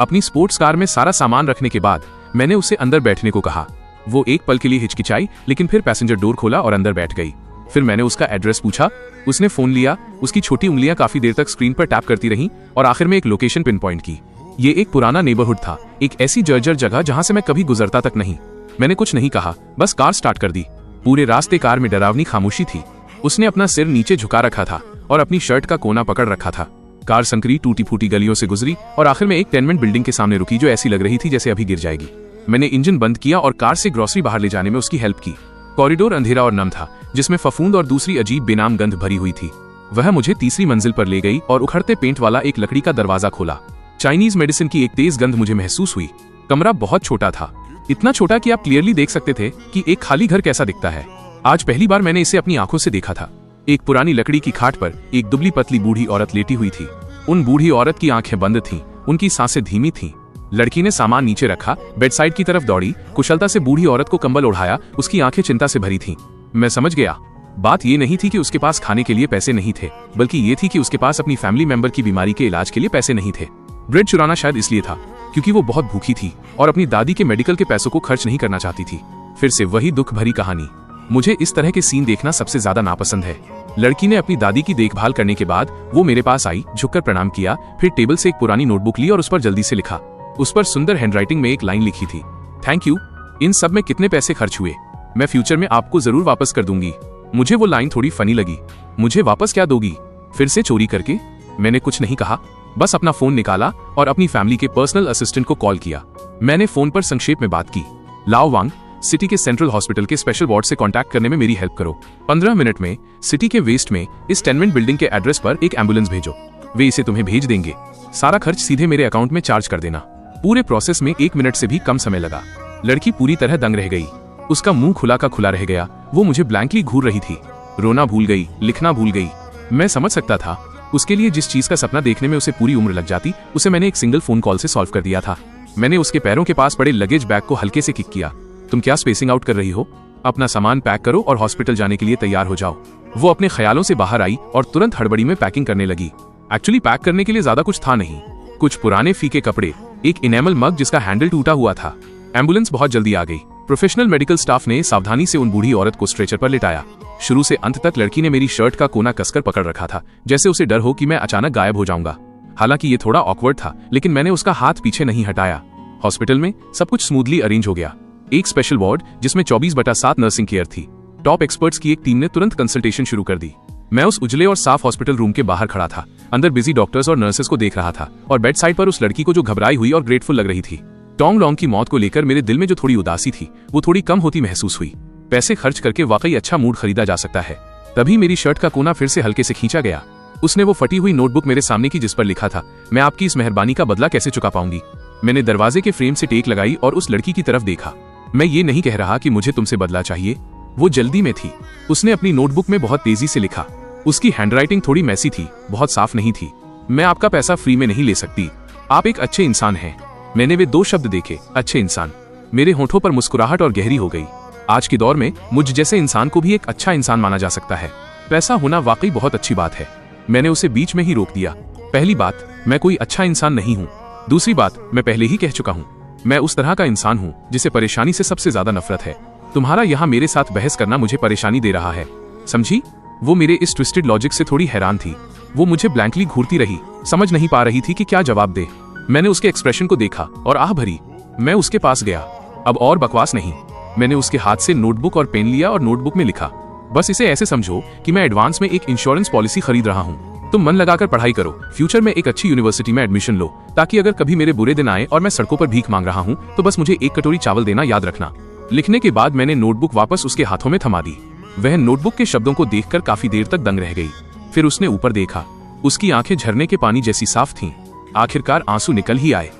अपनी sports car में सारा सामान रखने के बाद मैंने उसे अंदर बैठने को कहा। वो एक पल के लिए हिचकिचाई, लेकिन फिर पैसेंजर डोर खोला और अंदर बैठ गई। फिर मैंने उसका एड्रेस पूछा, उसने फोन लिया। उसकी छोटी उंगलियां काफी देर तक स्क्रीन पर टैप करती रहीं और आखिर में एक लोकेशन पिन पॉइंट की। ये एक पुराना नेबरहुड था, एक ऐसी जर्जर जगह जहां से मैं कभी गुजरता तक नहीं। मैंने कुछ नहीं कहा, बस कार स्टार्ट कर दी। पूरे रास्ते कार में डरावनी खामोशी थी। उसने अपना सिर नीचे झुका रखा था और अपनी शर्ट का कोना पकड़ रखा था। कार संकरी टूटी फूटी गलियों से गुजरी और आखिर में एक टेनमेंट बिल्डिंग के सामने रुकी जो ऐसी लग रही थी जैसे अभी गिर जाएगी। मैंने इंजन बंद किया और कार से ग्रोसरी बाहर ले जाने में उसकी हेल्प की। कॉरिडोर अंधेरा और नम था, जिसमें फफूंद और दूसरी अजीब बेनाम गंध भरी हुई थी। वह मुझे तीसरी मंजिल पर ले गई और उखड़ते पेंट वाला एक लकड़ी का दरवाजा खोला। चाइनीज मेडिसिन की एक तेज गंध मुझे महसूस हुई। कमरा बहुत छोटा था, इतना छोटा कि आप क्लियरली देख सकते थे कि एक खाली घर कैसा दिखता है। आज पहली बार मैंने इसे अपनी आंखों से देखा था। एक पुरानी लकड़ी की खाट पर एक दुबली पतली बूढ़ी औरत लेटी हुई थी। उन बूढ़ी औरत की आंखें बंद थीं, उनकी सांसें धीमी थीं। लड़की ने सामान नीचे रखा, बेडसाइड की तरफ दौड़ी, कुशलता से बूढ़ी औरत को कंबल ओढ़ाया। उसकी आंखें चिंता से भरी थीं। मैं समझ गया, बात ये नहीं थी कि उसके पास खाने के लिए पैसे नहीं थे, बल्कि ये थी कि उसके पास अपनी फैमिली मेंबर की बीमारी के इलाज के लिए पैसे नहीं थे। ब्रेड चुराना शायद इसलिए था क्योंकि वो बहुत भूखी थी और अपनी दादी के मेडिकल के पैसों को खर्च नहीं करना चाहती थी। फिर से वही दुख भरी कहानी। मुझे इस तरह के सीन देखना सबसे ज्यादा नापसंद है। लड़की ने अपनी दादी की देखभाल करने के बाद वो मेरे पास आई, झुककर प्रणाम किया, फिर टेबल से एक पुरानी नोटबुक ली और उस पर जल्दी से लिखा। उस पर सुंदर हैंडराइटिंग में एक लाइन लिखी थी, थैंक यू। इन सब में कितने पैसे खर्च हुए, मैं फ्यूचर में आपको जरूर वापस कर दूंगी। मुझे वो लाइन थोड़ी फनी लगी। मुझे वापस क्या दोगी? फिर से चोरी करके? मैंने कुछ नहीं कहा, बस अपना फोन निकाला और अपनी फैमिली के पर्सनल असिस्टेंट को कॉल किया। मैंने फोन पर संक्षेप में बात की। लाओ वांग, सिटी के सेंट्रल हॉस्पिटल के स्पेशल वार्ड से कांटेक्ट करने में मेरी हेल्प करो। 15 मिनट में सिटी के वेस्ट में इस टेनमेंट बिल्डिंग के एड्रेस पर एक एम्बुलेंस भेजो। वे इसे तुम्हें भेज देंगे। सारा खर्च सीधे मेरे अकाउंट में चार्ज कर देना। पूरे प्रोसेस में 1 मिनट से भी कम समय लगा। लड़की पूरी तरह दंग रह गई। उसका मुंह खुला का खुला रह गया। वो मुझे ब्लैंकली घूर रही थी। रोना भूल गई, लिखना भूल गई। मैं समझ सकता था उसके लिए जिस चीज का सपना देखने में उसे पूरी उम्र लग जाती, उसे मैंने एक सिंगल फोन कॉल से सॉल्व कर दिया था। मैंने उसके पैरों के पास पड़े लगेज बैग को हल्के से किक किया। तुम क्या स्पेसिंग आउट कर रही हो? अपना सामान पैक करो और हॉस्पिटल जाने के लिए तैयार हो जाओ। वो अपने ख्यालों से बाहर आई और तुरंत हड़बड़ी में पैकिंग करने लगी। एक्चुअली पैक करने के लिए ज्यादा कुछ था नहीं, कुछ पुराने फीके कपड़े, एक इनेमल मग जिसका हैंडल टूटा हुआ था। एम्बुलेंस बहुत जल्दी आ गई। प्रोफेशनल मेडिकल स्टाफ ने सावधानी से उन बूढ़ी औरत को स्ट्रेचर पर लिटाया। शुरू से अंत तक लड़की ने मेरी शर्ट का कोना कसकर पकड़ रखा था, जैसे उसे डर हो कि मैं अचानक गायब हो जाऊंगा। हालांकि ये थोड़ा ऑकवर्ड था, लेकिन मैंने उसका हाथ पीछे नहीं हटाया। हॉस्पिटल में सब कुछ स्मूथली अरेंज हो गया। एक स्पेशल वार्ड जिसमें 24/7 नर्सिंग केयर थी। टॉप एक्सपर्ट्स की एक टीम ने तुरंत कंसल्टेशन शुरू कर दी। मैं उस उजले और साफ हॉस्पिटल रूम के बाहर खड़ा था। अंदर बिजी डॉक्टर्स और नर्सेस को देख रहा था और बेड साइड पर उस लड़की को जो घबराई हुई और ग्रेटफुल लग रही थी। टोंग लोंग की मौत को लेकर मेरे दिल में जो थोड़ी उदासी थी, वो थोड़ी कम होती महसूस हुई। पैसे खर्च करके वाकई अच्छा मूड खरीदा जा सकता है। तभी मेरी शर्ट का कोना फिर से हल्के से खींचा गया। उसने वो फटी हुई नोटबुक मेरे सामने की जिस पर लिखा था, मैं आपकी इस मेहरबानी का बदला कैसे चुका पाऊंगी। मैंने दरवाजे के फ्रेम से टेक लगाई और उस लड़की की तरफ देखा। मैं ये नहीं कह रहा कि मुझे तुमसे बदला चाहिए। वो जल्दी में थी। उसने अपनी नोटबुक में बहुत तेजी से लिखा। उसकी हैंडराइटिंग थोड़ी मैसी थी, बहुत साफ नहीं थी। मैं आपका पैसा फ्री में नहीं ले सकती। आप एक अच्छे इंसान हैं। मैंने वे 2 शब्द देखे, अच्छे इंसान। मेरे होठों पर मुस्कुराहट और गहरी हो गई। आज के दौर में मुझ जैसे इंसान को भी एक अच्छा इंसान माना जा सकता है। पैसा होना वाकई बहुत अच्छी बात है। मैंने उसे बीच में ही रोक दिया। पहली बात, मैं कोई अच्छा इंसान नहीं हूँ। दूसरी बात, मैं पहले ही कह चुका हूँ, मैं उस तरह का इंसान हूँ जिसे परेशानी से सबसे ज्यादा नफरत है। तुम्हारा यहाँ मेरे साथ बहस करना मुझे परेशानी दे रहा है, समझी? वो मेरे इस ट्विस्टेड लॉजिक से थोड़ी हैरान थी। वो मुझे ब्लैंकली घूरती रही, समझ नहीं पा रही थी कि क्या जवाब दे। मैंने उसके एक्सप्रेशन को देखा और आह भरी। मैं उसके पास गया। अब और बकवास नहीं। मैंने उसके हाथ से नोटबुक और पेन लिया और नोटबुक में लिखा, बस इसे ऐसे समझो कि मैं एडवांस में एक इंश्योरेंस पॉलिसी खरीद रहा हूँ। तुम मन लगाकर पढ़ाई करो, फ्यूचर में एक अच्छी यूनिवर्सिटी में एडमिशन लो, ताकि अगर कभी मेरे बुरे दिन आए और मैं सड़कों पर भीख मांग रहा हूँ तो बस मुझे 1 कटोरी चावल देना याद रखना। लिखने के बाद मैंने नोटबुक वापस उसके हाथों में थमा दी। वह नोटबुक के शब्दों को देखकर काफी देर तक दंग रह गई। फिर उसने ऊपर देखा। उसकी आंखें झरने के पानी जैसी साफ थीं। आखिरकार आंसू निकल ही आए।